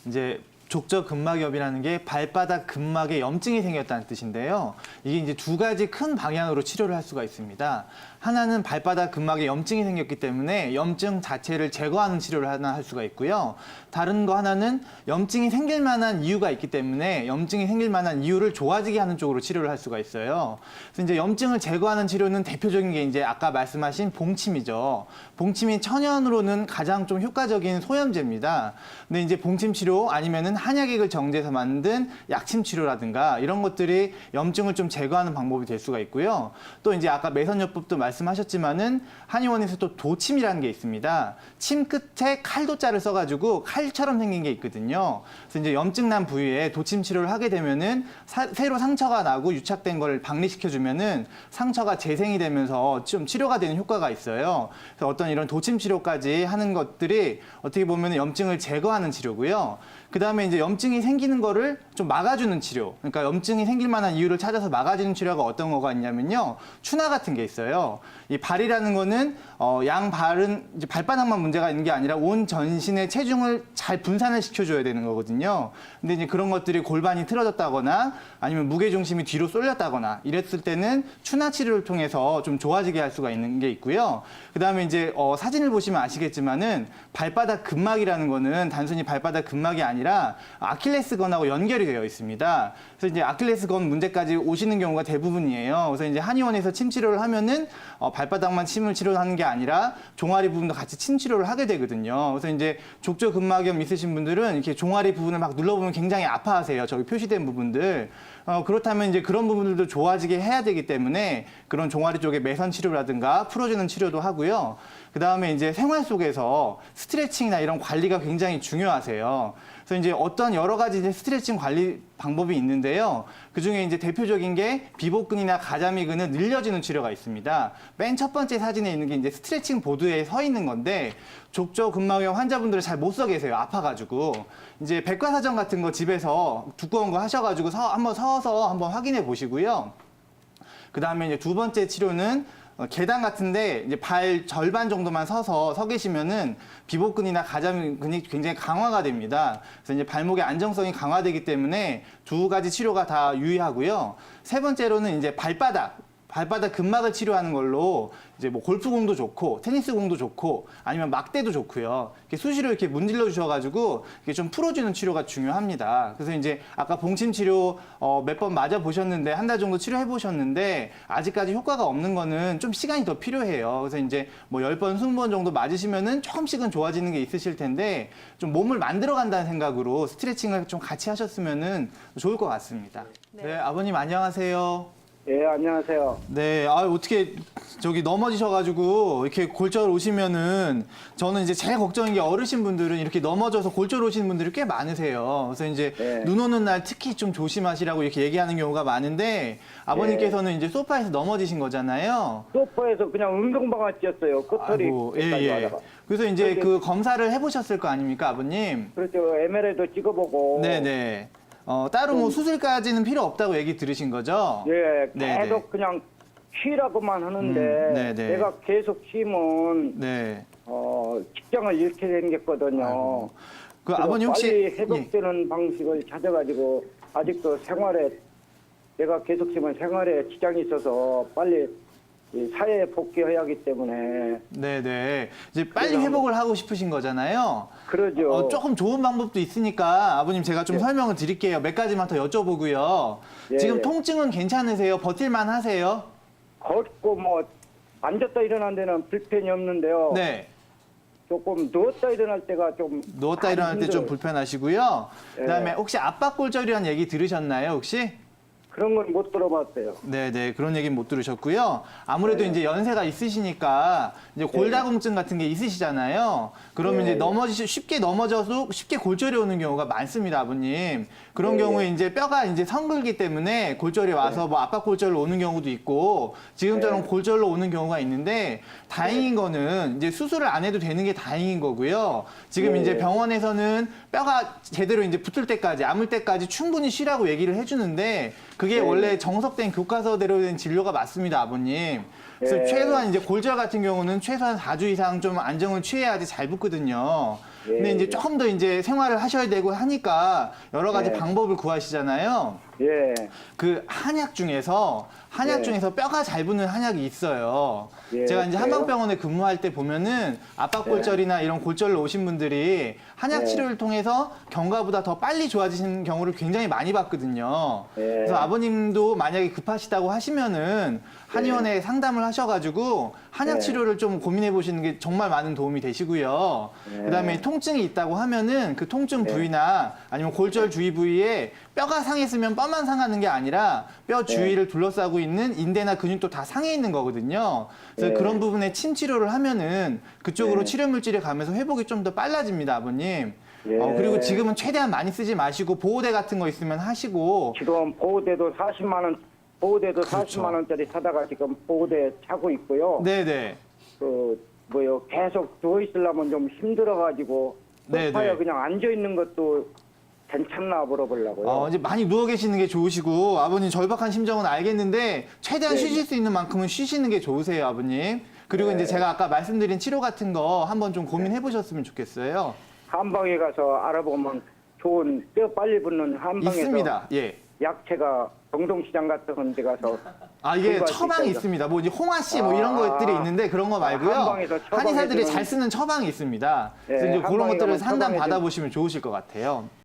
이제 족저근막염이라는 게 발바닥 근막에 염증이 생겼다는 뜻인데요. 이게 이제 두 가지 큰 방향으로 치료를 할 수가 있습니다. 하나는 발바닥 근막에 염증이 생겼기 때문에 염증 자체를 제거하는 치료를 하나 할 수가 있고요. 다른 거 하나는 염증이 생길 만한 이유가 있기 때문에 염증이 생길 만한 이유를 좋아지게 하는 쪽으로 치료를 할 수가 있어요. 그래서 이제 염증을 제거하는 치료는 대표적인 게 이제 아까 말씀하신 봉침이죠. 봉침이 천연으로는 가장 좀 효과적인 소염제입니다. 근데 이제 봉침 치료 아니면은 한약액을 정제해서 만든 약침 치료라든가 이런 것들이 염증을 좀 제거하는 방법이 될 수가 있고요. 또 이제 아까 매선요법도 말씀하셨지만은 한의원에서 또 도침이라는 게 있습니다. 침 끝에 칼도자를 써가지고 칼처럼 생긴 게 있거든요. 그래서 이제 염증 난 부위에 도침 치료를 하게 되면은 새로 상처가 나고 유착된 걸 박리시켜주면은 상처가 재생이 되면서 좀 치료가 되는 효과가 있어요. 그래서 어떤 이런 도침 치료까지 하는 것들이 어떻게 보면 염증을 제거하는 치료고요. 그 다음에 이제 염증이 생기는 거를 좀 막아주는 치료. 그러니까 염증이 생길 만한 이유를 찾아서 막아주는 치료가 어떤 거가 있냐면요. 추나 같은 게 있어요. 이 발이라는 거는 양 발은 이제 발바닥만 문제가 있는 게 아니라 온 전신의 체중을 잘 분산을 시켜줘야 되는 거거든요. 근데 이제 그런 것들이 골반이 틀어졌다거나 아니면 무게 중심이 뒤로 쏠렸다거나 이랬을 때는 추나 치료를 통해서 좀 좋아지게 할 수가 있는 게 있고요. 그 다음에 이제 사진을 보시면 아시겠지만은 발바닥 근막이라는 거는 단순히 발바닥 근막이 아니라 아킬레스건하고 연결이 되어 있습니다. 그래서 이제 아킬레스건 문제까지 오시는 경우가 대부분이에요. 그래서 이제 한의원에서 침 치료를 하면은 발바닥만 침을 치료하는 게 아니라 종아리 부분도 같이 침 치료를 하게 되거든요. 그래서 이제 족저근막염 있으신 분들은 이렇게 종아리 부분을 막 눌러보면 굉장히 아파하세요. 저기 표시된 부분들. 그렇다면 이제 그런 부분들도 좋아지게 해야 되기 때문에 그런 종아리 쪽에 매선 치료라든가 풀어주는 치료도 하고요. 그 다음에 이제 생활 속에서 스트레칭이나 이런 관리가 굉장히 중요하세요. 그래서 이제 어떤 여러 가지 이제 스트레칭 관리 방법이 있는데요. 그 중에 이제 대표적인 게 비복근이나 가자미근을 늘려주는 치료가 있습니다. 맨 첫 번째 사진에 있는 게 이제 스트레칭 보드에 서 있는 건데 족저근막염 환자분들은 잘 못 서 계세요. 아파가지고. 이제 백과사전 같은 거 집에서 두꺼운 거 하셔가지고 한번 서서 한번 확인해 보시고요. 그 다음에 이제 두 번째 치료는 계단 같은데 이제 발 절반 정도만 서 계시면은 비복근이나 가자미근이 굉장히 강화가 됩니다. 그래서 이제 발목의 안정성이 강화되기 때문에 두 가지 치료가 다 유의하고요. 세 번째로는 이제 발바닥 근막을 치료하는 걸로 이제 뭐 골프공도 좋고 테니스공도 좋고 아니면 막대도 좋고요. 이렇게 수시로 이렇게 문질러 주셔가지고 이렇게 좀 풀어주는 치료가 중요합니다. 그래서 이제 아까 봉침 치료 몇 번 맞아 보셨는데 한 달 정도 치료해 보셨는데 아직까지 효과가 없는 거는 좀 시간이 더 필요해요. 그래서 이제 뭐 10번, 20번 정도 맞으시면은 조금씩은 좋아지는 게 있으실 텐데 좀 몸을 만들어 간다는 생각으로 스트레칭을 좀 같이 하셨으면은 좋을 것 같습니다. 네, 아버님 안녕하세요. 예, 안녕하세요. 네, 어떻게 저기 넘어지셔가지고 이렇게 골절 오시면은 저는 이제 제일 걱정인 게 어르신 분들은 이렇게 넘어져서 골절 오시는 분들이 꽤 많으세요. 그래서 이제 네. 눈 오는 날 특히 좀 조심하시라고 이렇게 얘기하는 경우가 많은데 아버님께서는 이제 소파에서 넘어지신 거잖아요. 소파에서 그냥 운동방아 뛰었어요. 끝털이. 아이고, 예. 그래서 이제 그 검사를 해보셨을 거 아닙니까, 아버님? 그렇죠. MRI도 찍어보고. 네네. 따로 뭐 수술까지는 필요 없다고 얘기 들으신 거죠? 예, 네네. 계속 그냥 쉬라고만 하는데 네네. 내가 계속 쉬면 네. 직장을 잃게 생겼거든요. 아이고. 그 그래서 아버님 혹시 빨리 회복되는 방식을 찾아가지고 아직도 생활에 내가 계속 쉬면 생활에 지장이 있어서 빨리 이 사회에 복귀해야 하기 때문에 네네. 이제 빨리 그래서 회복을 하고 싶으신 거잖아요. 그러죠. 조금 좋은 방법도 있으니까 아버님 제가 좀 설명을 드릴게요. 몇 가지만 더 여쭤보고요. 예, 지금 예. 통증은 괜찮으세요? 버틸만 하세요? 걷고 뭐 앉았다 일어난 데는 불편이 없는데요. 네. 조금 누웠다 일어날 때가 좀 누웠다 많이 일어날 때 좀 힘들어요. 불편하시고요. 예. 그다음에 혹시 압박골절이라는 얘기 들으셨나요, 혹시? 그런 건 못 들어봤어요. 네네, 그런 얘기는 못 들으셨고요. 아무래도 네. 이제 연세가 있으시니까 이제 골다공증 같은 게 있으시잖아요. 그러면 네. 이제 쉽게 넘어져서 쉽게 골절이 오는 경우가 많습니다, 아버님. 그런 네. 경우에 이제 뼈가 이제 성글기 때문에 골절이 와서 뭐 압박골절로 오는 경우도 있고 지금처럼 네. 골절로 오는 경우가 있는데 다행인 거는 이제 수술을 안 해도 되는 게 다행인 거고요. 지금 네. 이제 병원에서는 뼈가 제대로 이제 붙을 때까지, 아물 때까지 충분히 쉬라고 얘기를 해주는데 그게 네. 원래 정석된 교과서대로 된 진료가 맞습니다, 아버님. 그래서 네. 최소한 이제 골절 같은 경우는 최소한 4주 이상 좀 안정을 취해야지 잘 붙거든요. 근데 이제 조금 더 이제 생활을 하셔야 되고 하니까 여러 가지 예. 방법을 구하시잖아요. 예. 그 한약 중에서 뼈가 잘 붙는 한약이 있어요. 예, 제가 이제 그래요? 한방병원에 근무할 때 보면은 압박골절이나 이런 골절로 오신 분들이 한약 예. 치료를 통해서 경과보다 더 빨리 좋아지시는 경우를 굉장히 많이 봤거든요. 예. 그래서 아버님도 만약에 급하시다고 하시면은 한의원에 상담을 하셔가지고 한약 예. 치료를 좀 고민해 보시는 게 정말 많은 도움이 되시고요. 예. 그다음에 통증이 있다고 하면은 그 통증 예. 부위나 아니면 골절 주위 부위에 뼈가 상했으면 뼈만 상하는 게 아니라 뼈 주위를 둘러싸고 있는 인대나 근육도 다 상해 있는 거거든요. 그래서 예. 그런 부분에 침 치료를 하면은 그쪽으로 예. 치료 물질이 가면서 회복이 좀 더 빨라집니다, 아버님. 예. 그리고 지금은 최대한 많이 쓰지 마시고 보호대 같은 거 있으면 하시고 지금 보호대도 40만 원, 보호대도 그렇죠. 40만 원짜리 사다가 지금 보호대 차고 있고요. 네네. 계속 누워 있으려면 좀 힘들어가지고 네, 소파에 네. 그냥 앉아 있는 것도 괜찮나 물어보려고요. 이제 많이 누워 계시는 게 좋으시고 아버님 절박한 심정은 알겠는데 최대한 네. 쉬실 수 있는 만큼은 쉬시는 게 좋으세요, 아버님. 그리고 네. 이제 제가 아까 말씀드린 치료 같은 거 한번 좀 고민해 보셨으면 좋겠어요. 한방에 가서 알아보면 좋은 뼈 빨리 붙는 한방에서 있습니다. 예. 약체가 동동시장 같은 데 가서 이게 구입할 수 처방이 있다죠. 있습니다. 뭐 이제 홍아씨 뭐 이런 아. 것들이 있는데 그런 거 말고요. 한방에서 처방해 한의사들이 주는- 잘 쓰는 처방이 있습니다. 예, 그래서 이제 그런 한방에 것들을 가면 상담 처방해 받아보시면 좋으실 것 같아요.